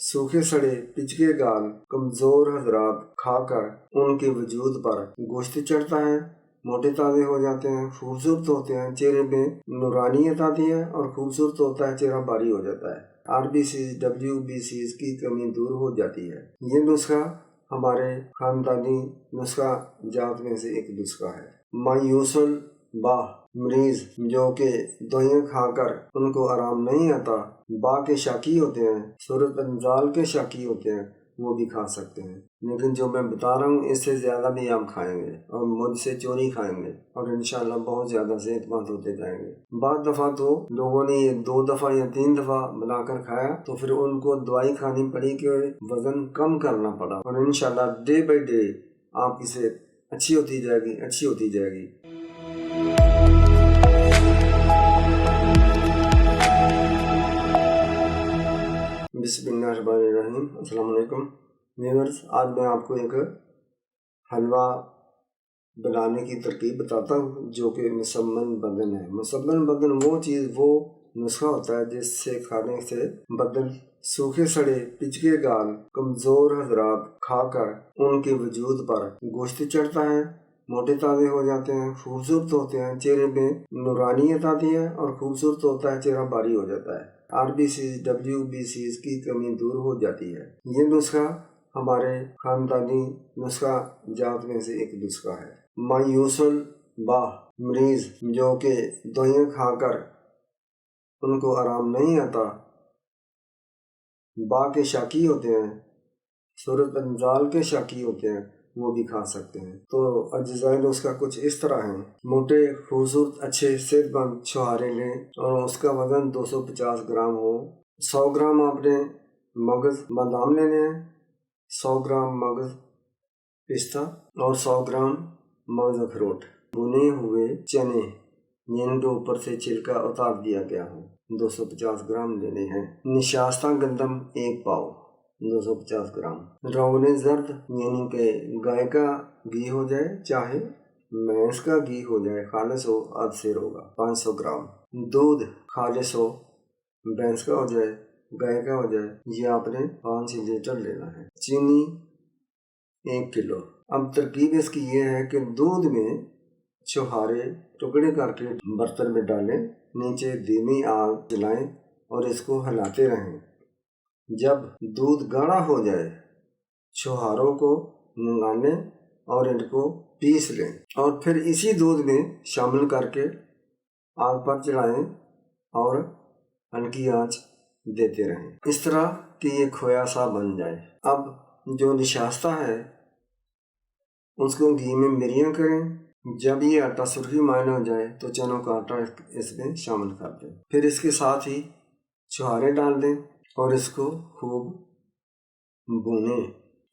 सूखे सड़े पिचके गाल कमजोर हजरात खाकर उनके वजूद पर गोश्त चढ़ता है, मोटे ताज़े हो जाते हैं, खूबसूरत होते हैं, चेहरे में नूरानियत आती है और खूबसूरत होता है, चेहरा भारी हो जाता है। RBCs WBCs की कमी दूर हो जाती है। ये नुस्खा हमारे खानदानी नुस्खा जात में से एक नुस्खा है। मायूसल बा मरीज जो कि दवाइयाँ खाकर उनको आराम नहीं आता, बा के शाकी होते हैं, सूरत अंजाल के शाकी होते हैं, वो भी खा सकते हैं। लेकिन जो मैं बता रहा हूँ इससे ज़्यादा भी हम खाएंगे और मुझसे चोरी खाएंगे और इंशाल्लाह बहुत ज़्यादा सेहतमंद होते जाएंगे। बाद दफ़ा तो लोगों ने ये 2 दफ़ा या 3 दफ़ा बनाकर खाया तो फिर उनको दवाई खानी पड़ी कि वज़न कम करना पड़ा और इंशाल्लाह डे बाई डे आपकी सेहत अच्छी होती जाएगी, अच्छी होती जाएगी। बिस्मिल्लाहिर्रहमानिर्रहीम। अस्सलाम वालेकुम व्यूअर्स, आज मैं आपको एक हलवा बनाने की तरकीब बताता हूँ जो कि मुसम्मन बदन है। मुसम्मन बदन वो चीज़, वो नुस्खा होता है जिससे खाने से बदन सूखे सड़े पिचके गाल कमज़ोर हजरात खाकर उनके वजूद पर गोश्त चढ़ता है, मोटे ताज़े हो जाते हैं, खूबसूरत होते हैं, चेहरे में नूरानियत आती है और खूबसूरत होता है, चेहरा भारी हो जाता है। RBCs WBCs की कमी दूर हो जाती है। ये नुस्खा हमारे खानदानी नुस्खा जात में से एक नुस्खा है। मायूसल बा मरीज जो कि दवाइयाँ खाकर उनको आराम नहीं आता, बा के शाकी होते हैं, सूरत अंजाल के शाकी होते हैं, वो भी खा सकते हैं। तो अज्जाए नुस्खा कुछ इस तरह है। मोटे खूबसूरत अच्छे सेहतमंद छुहारे लें और उसका वज़न 250 ग्राम हो। 100 ग्राम आपने मगज़ बादाम लेने हैं, 100 ग्राम मगज़ पिस्ता और 100 ग्राम मगज़ अखरोट। भुने हुए चने जिनके ऊपर से छिलका उतार दिया गया हो 250 ग्राम लेने हैं। निशास्ता गंदम 1 पाव 250 ग्राम। रोगने ज़र्द यानी कि गाय का घी हो जाए चाहे भैंस का घी हो जाए, खालिस हो, आध सेर होगा 500 ग्राम। दूध खालिस हो, भैंस का हो जाए गाय का हो जाए, ये आपने 5 लीटर लेना है। चीनी 1 किलो। अब तरकीब इसकी ये है कि दूध में छुहारे टुकड़े करके बर्तन में डालें, नीचे धीमी आग जलाएं और इसको हिलाते रहें। जब दूध गाढ़ा हो जाए छुहारों को निकालें और इनको पीस लें और फिर इसी दूध में शामिल करके आग पर चढ़ाएं और हल्की आंच देते रहें, इस तरह कि ये खोया सा बन जाए। अब जो निशास्ता है उसको घी में मिरियाँ करें। जब ये आटा सुर्खी माइल हो जाए तो चनों का आटा इसमें शामिल कर दें। फिर इसके साथ ही छुहारे डाल दें और इसको खूब भूनें।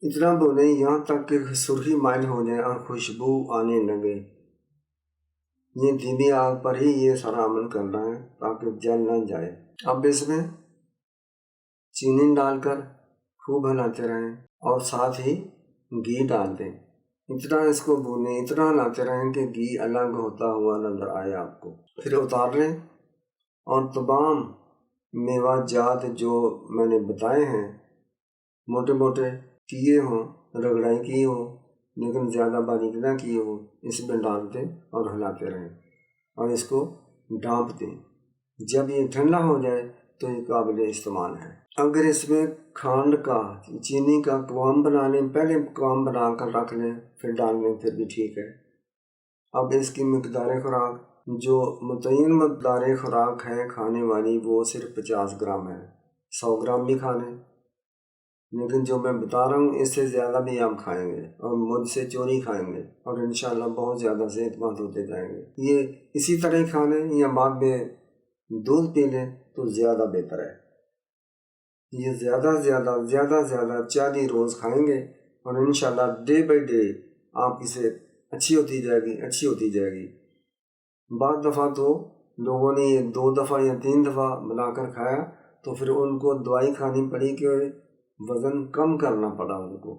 इतना भूनें यहाँ तक कि सुर्खी माइल हो जाए और खुशबू आने लगे। ये धीमी आग पर ही ये सारा अमल करना है ताकि जल न जाए। अब इसमें चीनी डालकर खूब हिलाते रहें और साथ ही घी डाल दें। इतना इसको भूनें, इतना हिलाते रहें कि घी अलग होता हुआ नजर आए आपको। फिर उतार लें और तमाम मेवा जात जो मैंने बताए हैं मोटे मोटे किए हों, रगड़ाई की हो लेकिन ज़्यादा बारीक ना किए हो, इसमें डाल दें और हिलाते रहें और इसको ढाँप दें। जब ये ठंडा हो जाए तो ये काबिल इस्तेमाल है। अगर इसमें खांड का चीनी का कवाम बना लें, पहले कवाम बना कर रख लें फिर डाल लें, फिर भी ठीक है। अब इसकी मकदार खुराक जो मुतय्यन मकदार खुराक है खाने वाली वो सिर्फ 50 ग्राम है। 100 ग्राम भी खा लें, लेकिन जो मैं बता रहा हूँ इससे ज़्यादा भी आप खाएंगे और मुझसे चोरी खाएंगे और इंशाल्लाह बहुत ज़्यादा सेहतमंद होते जाएंगे। ये इसी तरह ही खा लें या बाद में दूध पी लें तो ज़्यादा बेहतर है। ये ज़्यादा 40 रोज़ खाएंगे और इंशाल्लाह डे बाई डे आपकी सेहत अच्छी होती जाएगी, अच्छी होती जाएगी। बाद दफ़ा तो लोगों ने ये 2 दफ़ा या 3 दफ़ा बनाकर खाया तो फिर उनको दवाई खानी पड़ी कि वज़न कम करना पड़ा उनको।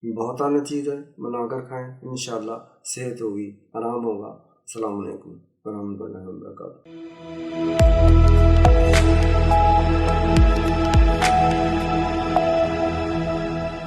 बहुत आला चीज़ है, बनाकर खाएं, इंशाल्लाह सेहत होगी, आराम होगा। अस्सलाम वालेकुम व रहमतुल्लाहि व बरकातुहू।